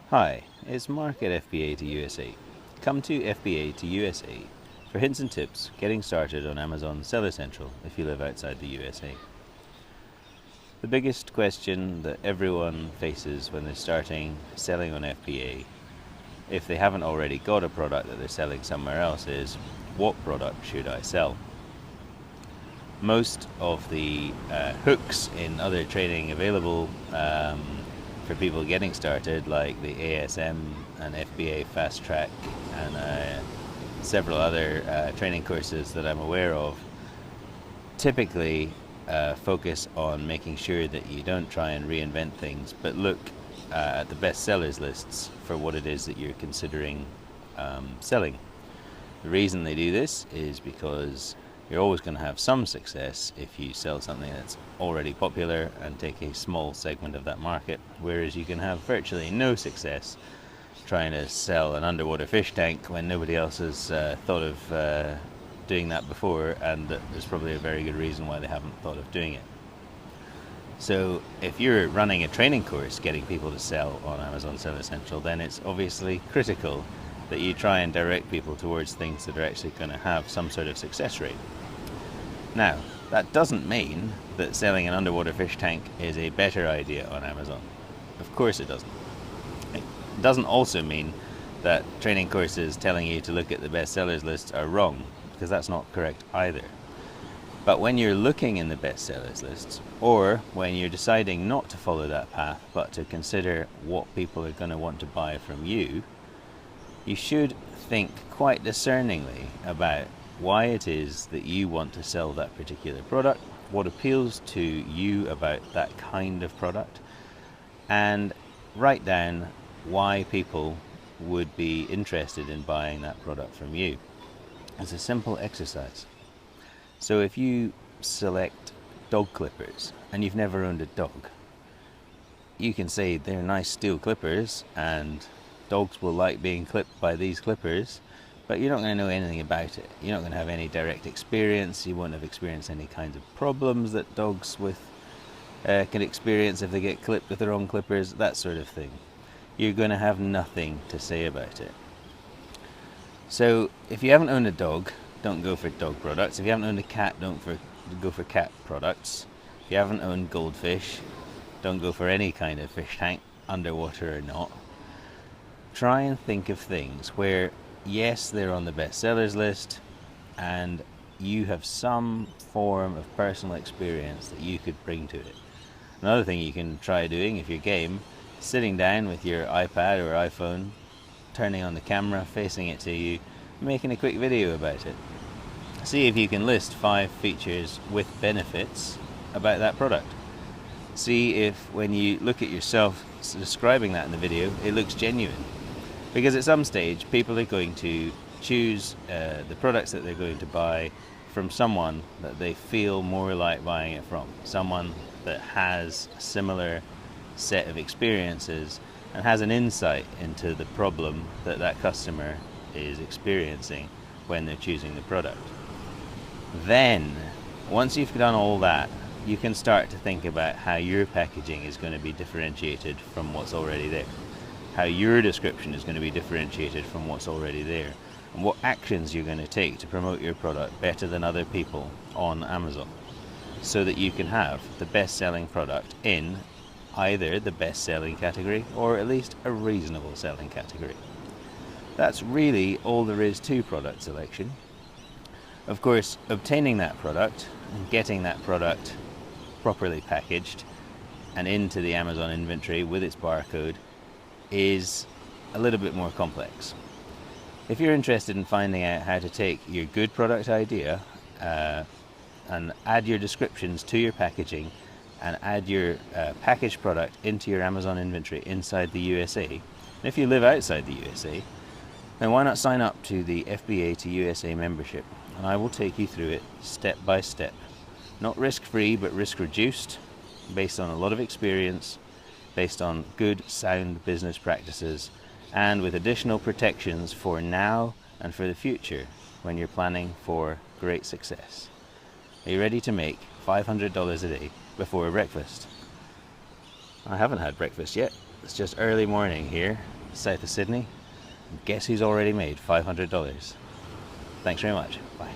Hi, it's Mark at FBA to USA. Come to FBA to USA for hints and tips getting started on Amazon Seller Central if you live outside the USA. The biggest question that everyone faces when they're starting selling on FBA, if they haven't already got a product that they're selling somewhere else, is what product should I sell? Most of the hooks in other training available for people getting started, like the ASM and FBA Fast Track and several other training courses that I'm aware of, typically focus on making sure that you don't try and reinvent things, but look at the best sellers lists for what it is that you're considering selling. The reason they do this is because you're always going to have some success if you sell something that's already popular and take a small segment of that market, whereas you can have virtually no success trying to sell an underwater fish tank when nobody else has thought of doing that before, and there's probably a very good reason why they haven't thought of doing it. So if you're running a training course getting people to sell on Amazon Seller Central, then it's obviously critical that you try and direct people towards things that are actually going to have some sort of success rate. Now, that doesn't mean that selling an underwater fish tank is a better idea on Amazon. Of course it doesn't. It doesn't also mean that training courses telling you to look at the best sellers lists are wrong, because that's not correct either. But when you're looking in the best sellers lists, or when you're deciding not to follow that path, but to consider what people are going to want to buy from you, you should think quite discerningly about why it is that you want to sell that particular product, what appeals to you about that kind of product, and write down why people would be interested in buying that product from you. It's a simple exercise. So if you select dog clippers and you've never owned a dog, you can say they're nice steel clippers and dogs will like being clipped by these clippers, but you're not going to know anything about it. You're not going to have any direct experience. You won't have experienced any kinds of problems that dogs can experience if they get clipped with the wrong clippers, that sort of thing. You're going to have nothing to say about it. So if you haven't owned a dog, don't go for dog products. If you haven't owned a cat, don't go for cat products. If you haven't owned goldfish, don't go for any kind of fish tank, underwater or not. Try and think of things where, yes, they're on the best sellers list and you have some form of personal experience that you could bring to it. Another thing you can try doing if you're game, sitting down with your iPad or iPhone, turning on the camera, facing it to you, making a quick video about it. See if you can list 5 features with benefits about that product. See if when you look at yourself describing that in the video, it looks genuine. Because at some stage, people are going to choose the products that they're going to buy from someone that they feel more like buying it from. Someone that has a similar set of experiences and has an insight into the problem that that customer is experiencing when they're choosing the product. Then, once you've done all that, you can start to think about how your packaging is going to be differentiated from what's already there. How your description is going to be differentiated from what's already there, and what actions you're going to take to promote your product better than other people on Amazon, so that you can have the best selling product in either the best selling category or at least a reasonable selling category. That's really all there is to product selection. Of course, obtaining that product and getting that product properly packaged and into the Amazon inventory with its barcode is a little bit more complex. If you're interested in finding out how to take your good product idea and add your descriptions to your packaging and add your packaged product into your Amazon inventory inside the USA, and if you live outside the USA, then why not sign up to the FBA to USA membership, and I will take you through it step by step. Not risk-free, but risk-reduced, based on a lot of experience, based on good, sound business practices, and with additional protections for now and for the future when you're planning for great success. Are you ready to make $500 a day before breakfast? I haven't had breakfast yet. It's just early morning here, south of Sydney. And guess who's already made $500? Thanks very much. Bye.